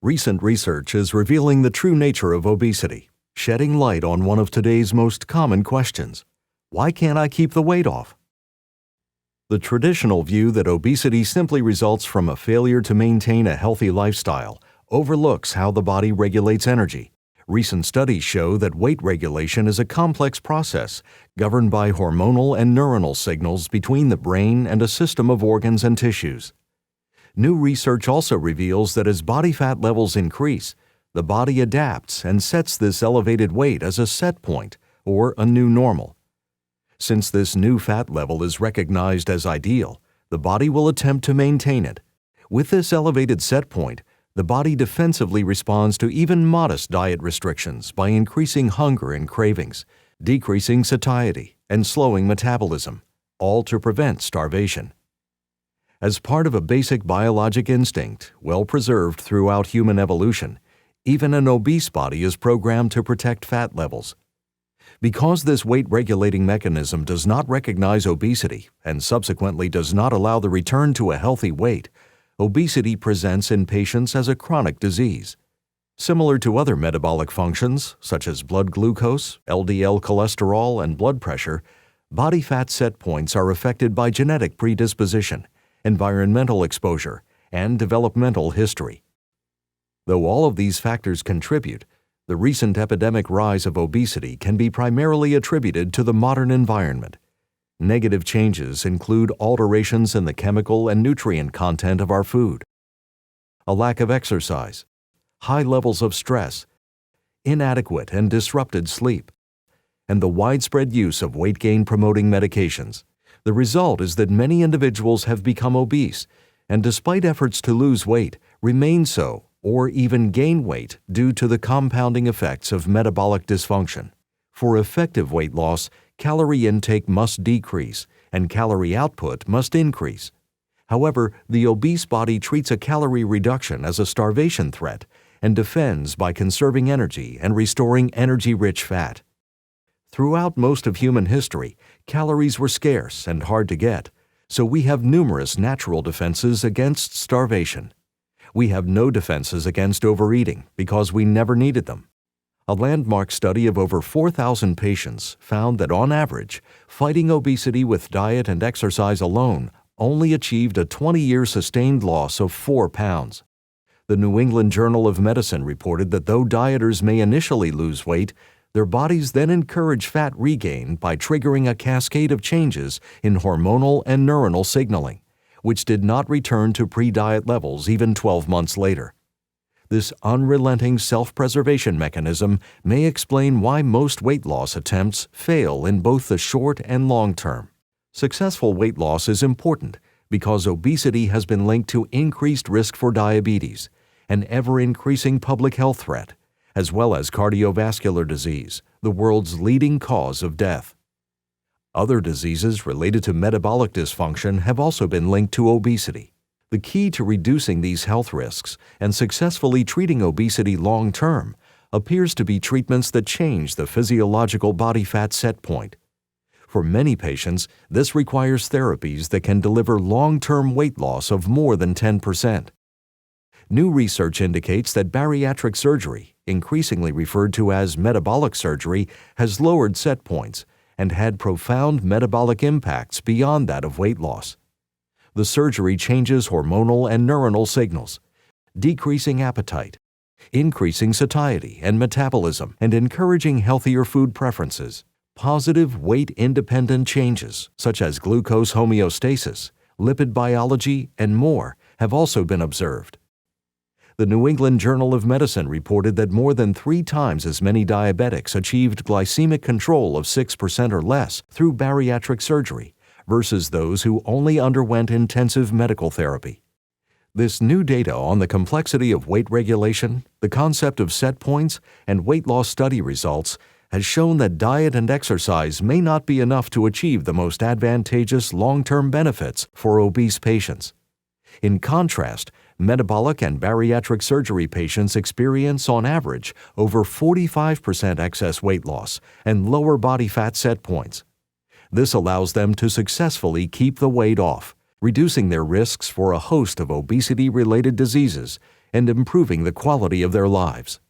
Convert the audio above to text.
Recent research is revealing the true nature of obesity, shedding light on one of today's most common questions. Why can't I keep the weight off? The traditional view that obesity simply results from a failure to maintain a healthy lifestyle overlooks how the body regulates energy. Recent studies show that weight regulation is a complex process governed by hormonal and neuronal signals between the brain and a system of organs and tissues. New research also reveals that as body fat levels increase, the body adapts and sets this elevated weight as a set point or a new normal. Since this new fat level is recognized as ideal, the body will attempt to maintain it. With this elevated set point, the body defensively responds to even modest diet restrictions by increasing hunger and cravings, decreasing satiety, and slowing metabolism, all to prevent starvation. As part of a basic biologic instinct, well preserved throughout human evolution, even an obese body is programmed to protect fat levels. Because this weight-regulating mechanism does not recognize obesity and subsequently does not allow the return to a healthy weight, obesity presents in patients as a chronic disease. Similar to other metabolic functions, such as blood glucose, LDL cholesterol, and blood pressure, body fat set points are affected by genetic predisposition, environmental exposure, and developmental history. Though all of these factors contribute, the recent epidemic rise of obesity can be primarily attributed to the modern environment. Negative changes include alterations in the chemical and nutrient content of our food, a lack of exercise, high levels of stress, inadequate and disrupted sleep, and the widespread use of weight gain-promoting medications. The result is that many individuals have become obese and, despite efforts to lose weight, remain so or even gain weight due to the compounding effects of metabolic dysfunction. For effective weight loss, calorie intake must decrease and calorie output must increase. However, the obese body treats a calorie reduction as a starvation threat and defends by conserving energy and restoring energy-rich fat. Throughout most of human history, calories were scarce and hard to get, so we have numerous natural defenses against starvation. We have no defenses against overeating because we never needed them. A landmark study of over 4,000 patients found that on average, fighting obesity with diet and exercise alone only achieved a 20-year sustained loss of 4 pounds. The New England Journal of Medicine reported that though dieters may initially lose weight, their bodies then encourage fat regain by triggering a cascade of changes in hormonal and neuronal signaling, which did not return to pre-diet levels even 12 months later. This unrelenting self-preservation mechanism may explain why most weight loss attempts fail in both the short and long term. Successful weight loss is important because obesity has been linked to increased risk for diabetes, an ever-increasing public health threat, as well as cardiovascular disease, the world's leading cause of death. Other diseases related to metabolic dysfunction have also been linked to obesity. The key to reducing these health risks and successfully treating obesity long-term appears to be treatments that change the physiological body fat set point. For many patients, this requires therapies that can deliver long-term weight loss of more than 10%. New research indicates that bariatric surgery, increasingly referred to as metabolic surgery, has lowered set points and had profound metabolic impacts beyond that of weight loss. The surgery changes hormonal and neuronal signals, decreasing appetite, increasing satiety and metabolism, and encouraging healthier food preferences. Positive weight-independent changes, such as glucose homeostasis, lipid biology, and more, have also been observed. The New England Journal of Medicine reported that more than 3 times as many diabetics achieved glycemic control of 6% or less through bariatric surgery versus those who only underwent intensive medical therapy. This new data on the complexity of weight regulation, the concept of set points, and weight loss study results has shown that diet and exercise may not be enough to achieve the most advantageous long-term benefits for obese patients. In contrast, metabolic and bariatric surgery patients experience, on average, over 45% excess weight loss and lower body fat set points. This allows them to successfully keep the weight off, reducing their risks for a host of obesity-related diseases and improving the quality of their lives.